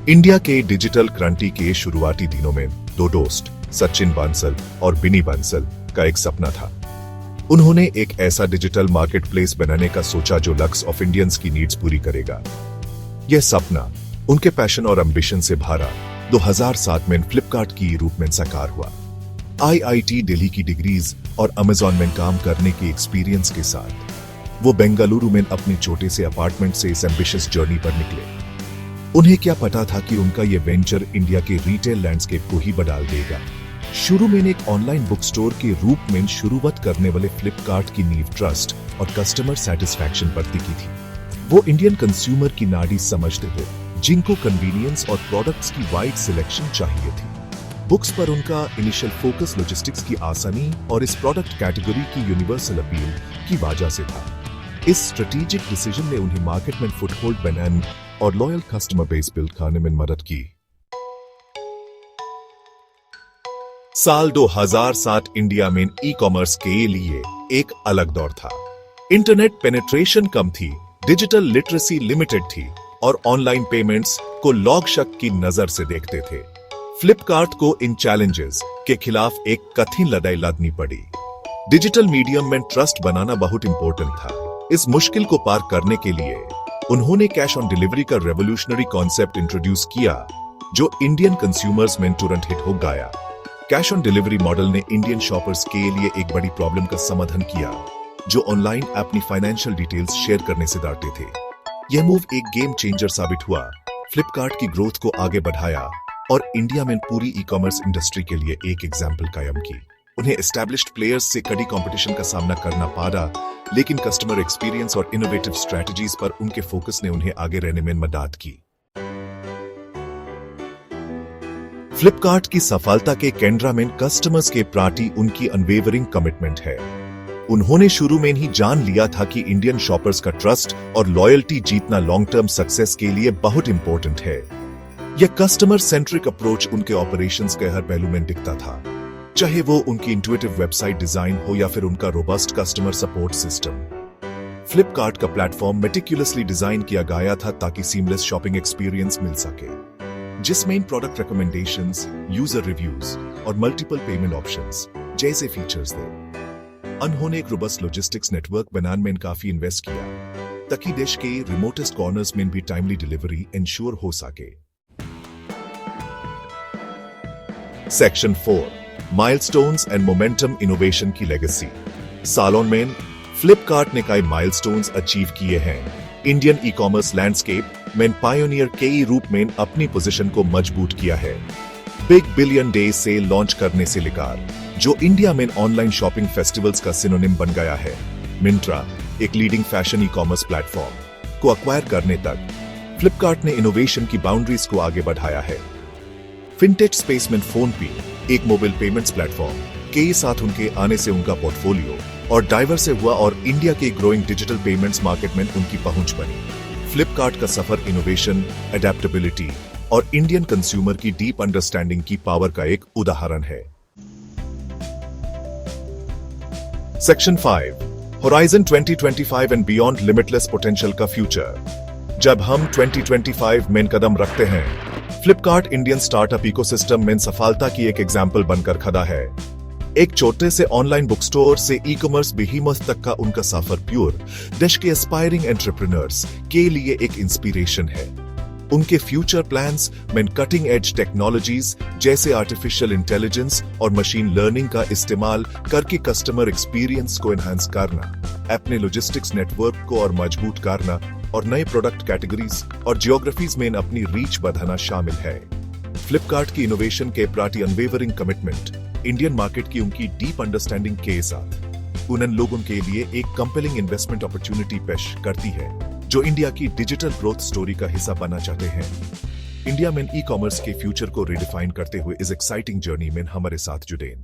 India के digital क्रांति के शुरुआती दिनों में दो दोस्त सचिन बंसल और बिनी बंसल का एक सपना था। उन्होंने एक ऐसा डिजिटल मार्केटप्लेस बनाने का सोचा जो लक्स ऑफ इंडियंस की नीड्स पूरी करेगा। यह सपना उनके पैशन और एम्बिशन से भरा 2007 में फ्लिपकार्ट की रूप में साकार हुआ। IIT दिल्ली की डिग्रीज और अमेजॉन में काम करने के एक्सपीरियंस के साथ वो बेंगलुरु में अपने छोटे से अपार्टमेंट से इस एम्बिशियस जर्नी पर निकले। उन्हें क्या पता था कि उनका ये वेंचर इंडिया के रिटेल लैंडस्केप को ही बदल देगा। शुरू में एक ऑनलाइन बुक स्टोर के रूप में शुरुआत करने वाले फ्लिपकार्ट की नींव ट्रस्ट और कस्टमर सेटिस्फैक्शन पर टिकी थी। वो इंडियन कंज्यूमर की नाड़ी समझते थे, जिनको कन्वीनियंस और प्रोडक्ट्स की वाइड सिलेक्शन चाहिए थी। बुक्स पर उनका इनिशियल फोकस लॉजिस्टिक्स की आसानी और इस प्रोडक्ट कैटेगरी की यूनिवर्सल अपील की वजह से था। इस स्ट्रेटेजिक डिसीजन ने उन्हें मार्केट में फुटहोल्ड बनाने और लॉयल कस्टमर बेस बिल्ड करने में मदद की। साल 2007 इंडिया में ई कॉमर्स के लिए एक अलग दौर था। इंटरनेट पेनिट्रेशन कम थी, डिजिटल लिटरेसी लिमिटेड थी और ऑनलाइन पेमेंट्स को लोग शक की नजर से देखते थे। फ्लिपकार्ट को इन चैलेंजेस के खिलाफ एक कठिन लड़ाई लड़नी पड़ी। डिजिटल मीडियम में ट्रस्ट बनाना बहुत इंपॉर्टेंट था। इस मुश्किल को पार करने के लिए उन्होंने कैश ऑन डिलीवरी का रेवोल्यूशनरी कॉन्सेप्ट इंट्रोड्यूस किया, जो इंडियन कंज्यूमर्स में तुरंत हिट हो गया। कैश ऑन डिलीवरी मॉडल ने इंडियन शॉपर्स के लिए एक बड़ी प्रॉब्लम का समाधान किया, जो ऑनलाइन अपनी फाइनेंशियल डिटेल्स शेयर करने से डरते थे। यह मूव एक गेम चेंजर साबित हुआ, फ्लिपकार्ट की ग्रोथ को आगे बढ़ाया और इंडिया में पूरी ई कॉमर्स इंडस्ट्री के लिए एक एग्जाम्पल कायम की। उन्हें एस्टैब्लिश्ड प्लेयर्स से कड़ी कंपटीशन का सामना करना पड़ा, लेकिन कस्टमर एक्सपीरियंस और इनोवेटिव स्ट्रेटजीज पर उनके फोकस ने उन्हें आगे रहने में मदद की। फ्लिपकार्ट की सफलता के केंद्र में कस्टमर्स के प्रति उनकी अनवेवरिंग कमिटमेंट है। उन्होंने शुरू में ही जान लिया था कि इंडियन शॉपर्स का ट्रस्ट और लॉयल्टी जीतना लॉन्ग टर्म सक्सेस के लिए बहुत इंपॉर्टेंट है। यह कस्टमर सेंट्रिक अप्रोच उनके ऑपरेशंस के हर पहलू में दिखता था, चाहे वो उनकी इंट्यूटिव वेबसाइट डिजाइन हो या फिर उनका robust customer support system. Flipkart का प्लेटफॉर्म मेटिकुलसली डिजाइन किया गया था ताकि सीमलेस शॉपिंग एक्सपीरियंस मिल सके, जिसमें प्रोडक्ट रिकमेंडेशंस, यूजर रिव्यूज और मल्टीपल पेमेंट ऑप्शंस जैसे फीचर्स थे। उन्होंने एक रोबस्ट लॉजिस्टिक्स नेटवर्क बनाने में काफी इन्वेस्ट किया, ताकि देश के रिमोटेस्ट कॉर्नर्स में भी टाइमली डिलीवरी इंश्योर हो सके। Section 4, milestones and momentum innovation की लेगेसी। सालों में फ्लिपकार्ट ने कई माइलस्टोन्स अचीव किए हैं। इंडियन ई कॉमर्स लैंडस्केप में पायोनियर के रूप में अपनी पोजीशन को मजबूत किया है। बिग बिलियन डे से लॉन्च करने से लेकर जो इंडिया में ऑनलाइन शॉपिंग फेस्टिवल्स का सिनोनिम बन गया है, मिंत्रा एक leading fashion e commerce platform को अक्वायर करने तक फ्लिपकार्ट ने इनोवेशन की बाउंड्रीज को आगे बढ़ाया है। फिनटेक स्पेस में फोनपे एक मोबाइल पेमेंट्स प्लेटफॉर्म के साथ उनके आने से उनका पोर्टफोलियो और डाइवर्स हुआ और इंडिया के ग्रोइंग डिजिटल पेमेंट्स मार्केट में उनकी पहुंच बनी। फ्लिपकार्ट का सफर इनोवेशन, एडेप्टेबिलिटी और इंडियन कंज्यूमर की डीप अंडरस्टैंडिंग की पावर का एक उदाहरण है। Section 5, horizon 2025 and beyond limitless potential का फ्यूचर। जब हम 2025 में कदम रखते हैं, फ्लिपकार्ट इंडियन स्टार्टअप इकोसिस्टम में सफलता की एक एग्जाम्पल बनकर खड़ा है। एक छोटे से ऑनलाइन बुक स्टोर से ई कॉमर्स बेहीमथ तक का उनका सफर प्योर देश के एस्पायरिंग एंटरप्रेन्योर्स के लिए एक इंस्पिरेशन है। उनके फ्यूचर प्लान्स में कटिंग एज टेक्नोलॉजीज जैसे आर्टिफिशियल इंटेलिजेंस और मशीन लर्निंग का इस्तेमाल करके कस्टमर एक्सपीरियंस को एनहांस करना, अपने लॉजिस्टिक्स नेटवर्क को और मजबूत करना और नए प्रोडक्ट कैटेगरीज और जियोग्राफीज में अपनी रीच बढ़ाना शामिल है। फ्लिपकार्ट की इनोवेशन के प्रति अनवेवरिंग कमिटमेंट इंडियन मार्केट की उनकी डीप अंडरस्टैंडिंग के साथ उन लोगों के लिए एक कंपेलिंग इन्वेस्टमेंट अपॉर्चुनिटी पेश करती है, जो इंडिया की डिजिटल ग्रोथ स्टोरी का हिस्सा बनना चाहते हैं। इंडिया में ई कॉमर्स के फ्यूचर को रिडिफाइन करते हुए इस एक्साइटिंग जर्नी में हमारे साथ जुड़ें।